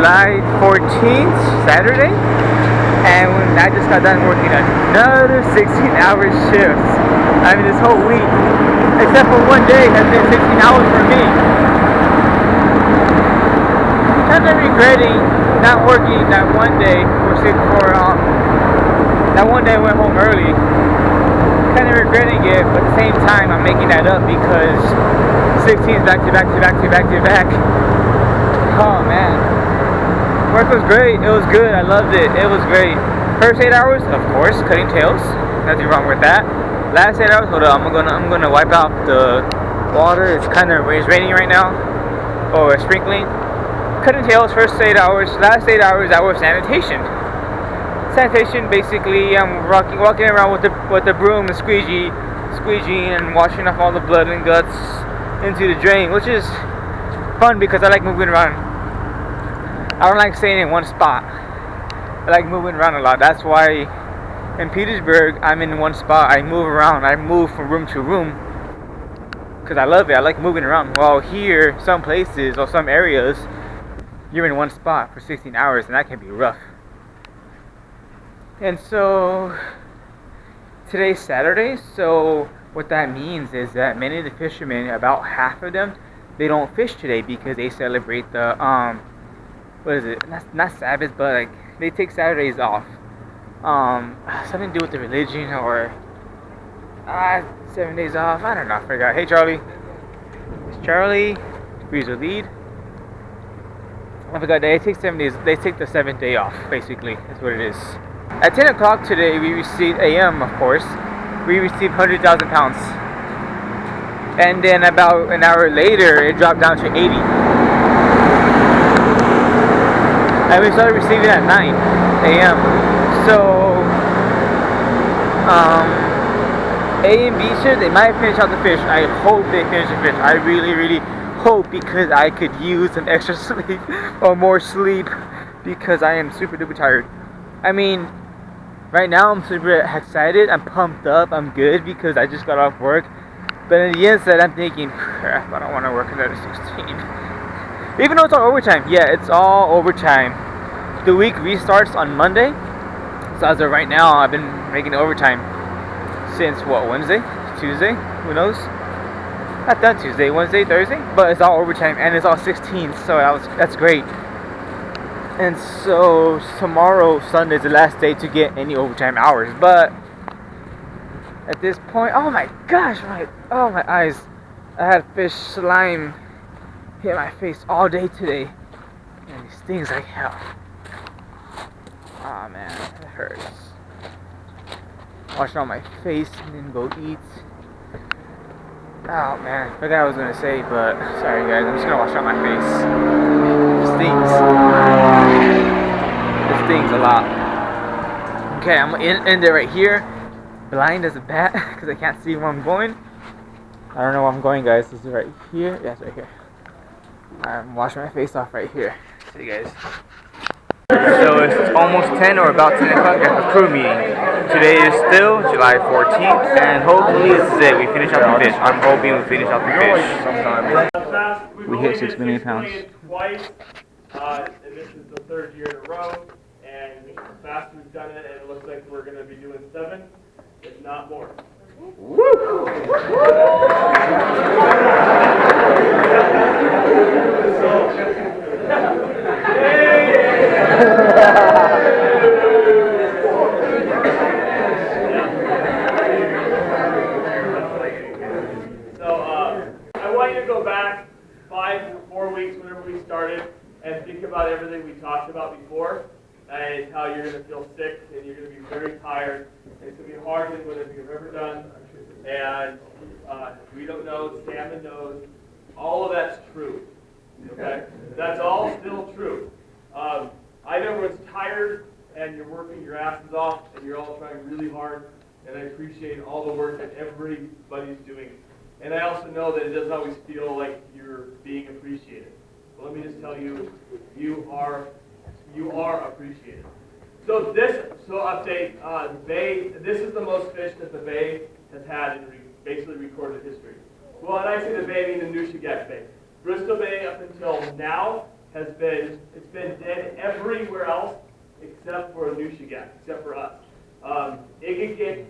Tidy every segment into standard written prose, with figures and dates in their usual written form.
July 14th, Saturday, and when I just got done working another 16-hour shift. I mean, this whole week, except for one day, has been 16 hours for me. Kind of regretting not working that one day that one day I went home early. Kind of regretting it, but at the same time, I'm making that up because 16s back to back to back to back to back. Oh man, work was great. It was good. I loved it. It was great. First 8 hours, of course, cutting tails. Nothing wrong with that. Last 8 hours, hold on. I'm gonna wipe out the water. It's raining right now, or it's sprinkling. Cutting tails. First 8 hours. Last 8 hours, that was sanitation. Sanitation, basically, I'm walking around with the broom and squeegeeing and washing off all the blood and guts into the drain, which is fun because I like moving around. I don't like staying in one spot. I like moving around a lot. That's why in Petersburg I'm in one spot. I move around. I move from room to room because I love it. I like moving around. While here, some places or some areas, you're in one spot for 16 hours, and that can be rough. And so today's Saturday, so what that means is that many of the fishermen, about half of them, they don't fish today because they celebrate the what is it? Not Sabbath, but like they take Saturdays off. Something to do with the religion or 7 days off. I don't know. I forgot. Hey Charlie. It's Charlie. Breezer lead. I forgot. They take 7 days. They take the 7th day off. Basically, that's what it is. At 10 o'clock today, we received AM, of course. We received 100,000 pounds. And then about an hour later, it dropped down to 80. And we started receiving at 9 AM. So, A and B shift, they might finish out the fish. I hope they finish the fish. I really, really hope, because I could use some extra sleep or more sleep because I am super duper tired. I mean, right now I'm super excited, I'm pumped up, I'm good because I just got off work. But in the inside, I'm thinking, crap, I don't want to work another 16. Even though it's all overtime. Yeah, it's all overtime. The week restarts on Monday. So as of right now, I've been making overtime since, what, Wednesday? Tuesday? Who knows? Not done Tuesday, Wednesday, Thursday. But it's all overtime, and it's all 16, so that's great. And so tomorrow, Sunday, is the last day to get any overtime hours. But at this point, oh my gosh, my eyes. I had fish slime hit my face all day today. And it stings like hell. Oh man, it hurts. Wash on my face and then go eat. Oh man, I forgot what I was gonna say, but sorry guys, I'm just gonna wash out my face. It stings. It stings a lot. Okay, I'm gonna end it right here. Blind as a bat because I can't see where I'm going. I don't know where I'm going, guys. This is right here. Yeah, it's right here. I'm washing my face off right here. See you guys. So it's almost 10 or about 10 o'clock at the crew meeting. Today is still July 14th, and hopefully this is it. We finish out the fish. I'm hoping we finish out the fish. We hit 6 million pounds. Twice, and this is the 3rd year in a row. And fast we've done it, and it looks like we're going to be doing 7, if not more. Woo! I want you to go back 5 or 4 weeks, whenever we started, and think about everything we talked about before, and how you're going to feel sick, and you're going to be very tired, and it's going to be harder than whatever you've ever done, and we don't know, Salmon knows, all of that's true, okay? That's all still true. I know everyone's tired, and you're working your asses off, and you're all trying really hard, and I appreciate all the work that everybody's doing. And I also know that it doesn't always feel like you're being appreciated. But let me just tell you, you are appreciated. So update, the bay, this is the most fish that the bay has had in basically recorded history. Well, and I say the bay, I mean the Nushagak Bay. Bristol Bay up until now it's been dead everywhere else except for Nushagak, except for us. Igigik,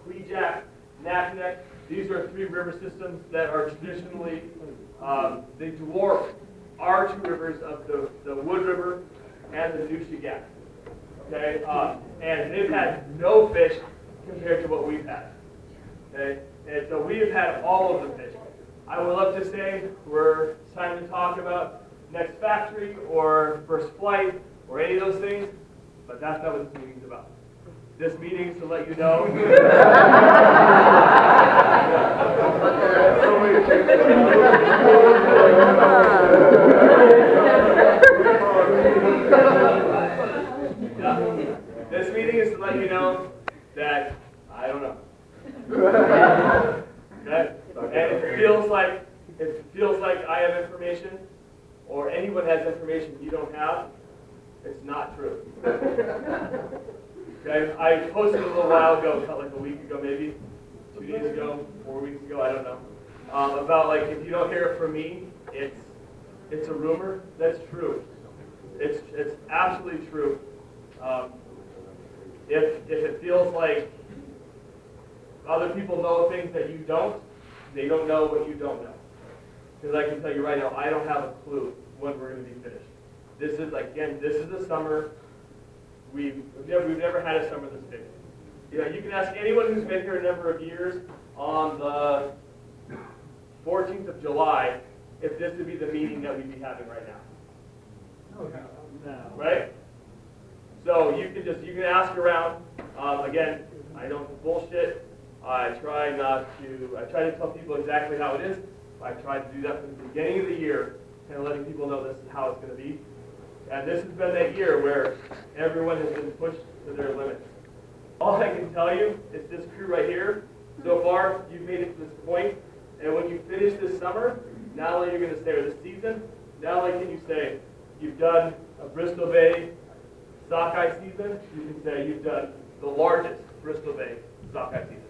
Kwijak, Naknek, these are three river systems that are traditionally, they dwarf our two rivers of the Wood River and the Nushagak. Okay, and they've had no fish compared to what we've had. Okay, and so we have had all of the fish. I would love to say it's time to talk about next factory or first flight or any of those things, but that's not what this meeting's about. This meeting is to let you know. This meeting is to let you know that I don't know. Okay? And if it feels like I have information or anyone has information you don't have, it's not true. Okay? I posted a little while ago, like a week ago maybe, 2 days ago, 4 weeks ago, I don't know, about like if you don't hear it from me, it's a rumor. That's true. It's absolutely true. If it feels like other people know things that you don't, they don't know what you don't know. Because I can tell you right now, I don't have a clue when we're going to be finished. This is the summer. We've never had a summer this big. You know, you can ask anyone who's been here a number of years on the 14th of July if this would be the meeting that we'd be having right now. No. Right? So you can ask around. Again, I don't bullshit. I try to tell people exactly how it is. I try to do that from the beginning of the year and letting people know this is how it's going to be. And this has been that year where everyone has been pushed to their limits. All I can tell you is this crew right here, so far, you've made it to this point, and when you finish this summer, not only are you going to stay with this season, not only can you say you've done a Bristol Bay sockeye season, you can say you've done the largest Bristol Bay sockeye season.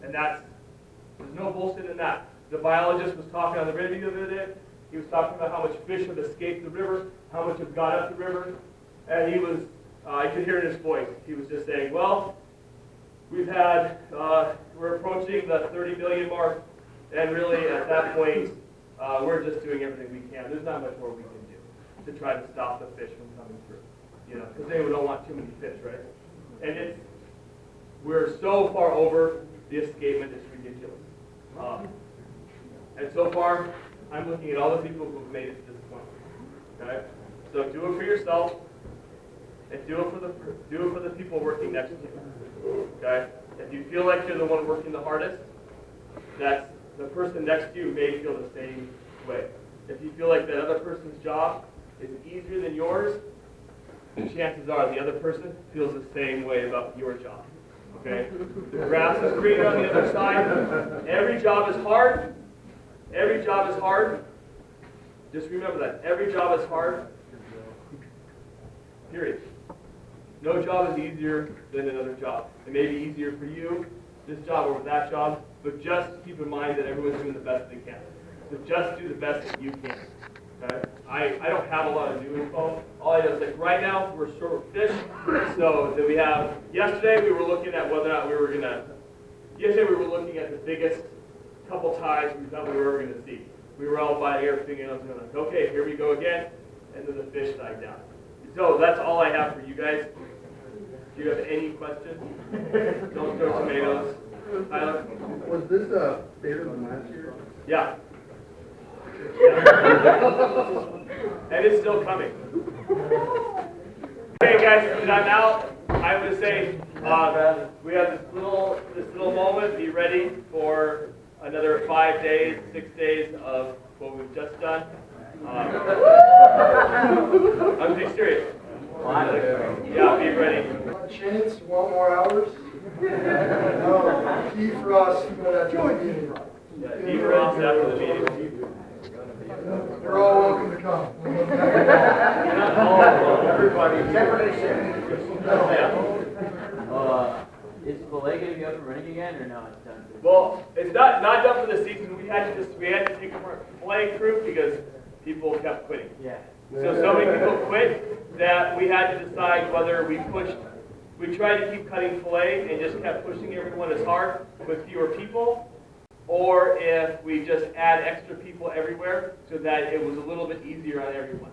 And there's no bullshit in that. The biologist was talking on the radio the other day. He was talking about how much fish have escaped the river, how much have got up the river, and he was, I could hear it in his voice. He was just saying, well, we're approaching the 30 million mark, and really at that point, we're just doing everything we can. There's not much more we can do to try to stop the fish from coming through, you know, because they don't want too many fish, right? And we're so far over the escapement, it's ridiculous. And so far, I'm looking at all the people who have made it to this point. Okay, so do it for yourself, and do it for the people working next to you. Okay, if you feel like you're the one working the hardest, that's the person next to you may feel the same way. If you feel like that other person's job is easier than yours, chances are the other person feels the same way about your job. Okay, the grass is greener on the other side. Every job is hard. Every job is hard. Just remember that. Every job is hard. Period. No job is easier than another job. It may be easier for you, this job over that job, but just keep in mind that everyone's doing the best they can. So just do the best that you can. Okay? I don't have a lot of new info. All I know is like right now we're short of fish. So that we have yesterday we were looking at whether or not we were looking at the biggest couple tides we thought we were ever gonna see. We were all by air thinking I was gonna okay, here we go again, and then the fish died down. So that's all I have for you guys. Do you have any questions? Don't throw tomatoes. Tyler? Was this bigger than last year? Yeah. And it's still coming. Okay, guys, from that out, I would say we have this little moment. Be ready for another 5 days, 6 days of what we've just done. I'm being serious. Yeah, be ready. Chance, 1 more hours. Defrost after the meeting. Yeah, defrost after the meeting. You're all welcome to come. Not all, everybody. Is Filet going to be up and running again, or no? It's done. Well, it's not done for the season. We had to take a play crew because people kept quitting. Yeah. So many people quit that we had to decide whether we tried to keep cutting fillet and just kept pushing everyone as hard with fewer people, or if we just add extra people everywhere so that it was a little bit easier on everyone.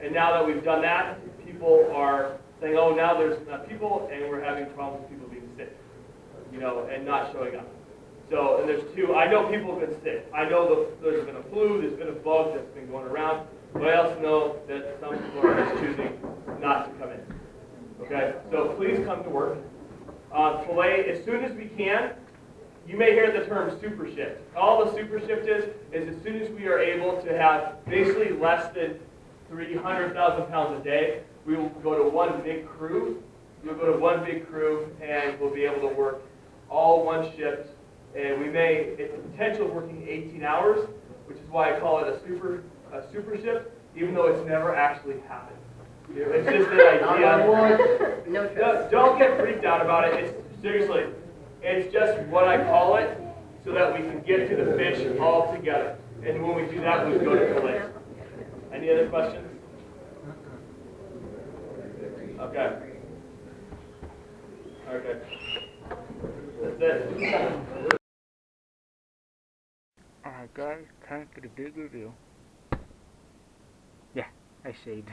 And now that we've done that, people are saying, oh, now there's enough people, and we're having problems with people being sick, and not showing up. So, and there's two. I know people have been sick. I know there's been a flu, there's been a bug that's been going around, but I also know that some people are just choosing not to come in. Okay, so please come to work. Filet, as soon as we can. You may hear the term super shift. All the super shift is as soon as we are able to have basically less than 300,000 pounds a day, we will go to one big crew. We'll go to one big crew, and we'll be able to work all one shift. And it's the potential of working 18 hours, which is why I call it a super shift, even though it's never actually happened. It's just an idea. Don't get freaked out about it. Seriously, it's just what I call it, so that we can get to the fish all together. And when we do that, we go to fillet. Any other questions? Okay. Okay. That's it. Alright guys, time for the big reveal. Yeah, I shaved.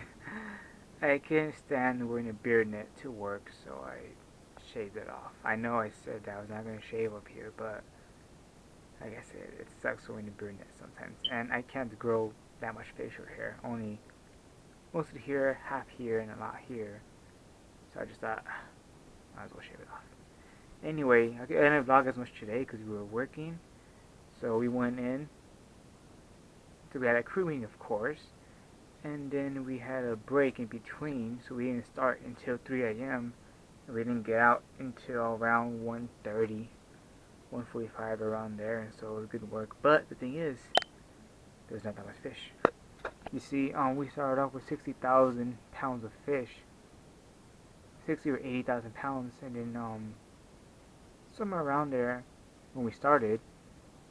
I can't stand wearing a beard net to work, so I shaved it off. I know I said that I was not going to shave up here, but like I said, it sucks wearing a beard net sometimes. And I can't grow that much facial hair, only mostly here, half here, and a lot here. So I just thought, might as well shave it off. Anyway, I didn't vlog as much today because we were working. So we went in. So we had a crew meeting, of course. And then we had a break in between. So we didn't start until 3 a.m. We didn't get out until around 1:30, 1:45, around there. And so it was good work. But the thing is, there's not that much fish. You see, we started off with 60,000 pounds of fish. 60 or 80,000 pounds. And then somewhere around there when we started.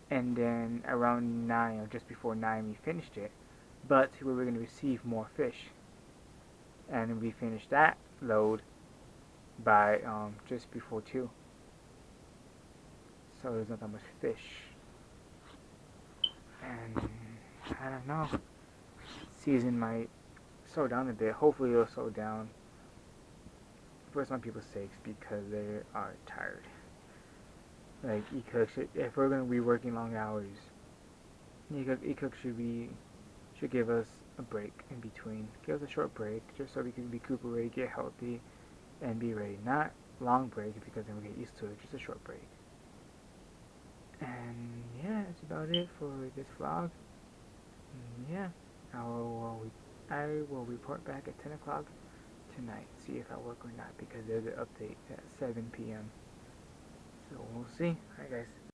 And then around 9 or just before 9 we finished it, but we were going to receive more fish, and we finished that load by just before 2, so there's not that much fish. And I don't know, season might slow down a bit. Hopefully it'll slow down for some people's sakes because they are tired. Like if we're gonna be working long hours, E-Cook should give us a break in between. Give us a short break just so we can recuperate, get healthy, and be ready. Not long break because then we get used to it. Just a short break. And yeah, that's about it for this vlog. And yeah, I will report back at 10 o'clock tonight. See if I work or not because there's an update at 7 p.m. So we'll see. Alright guys.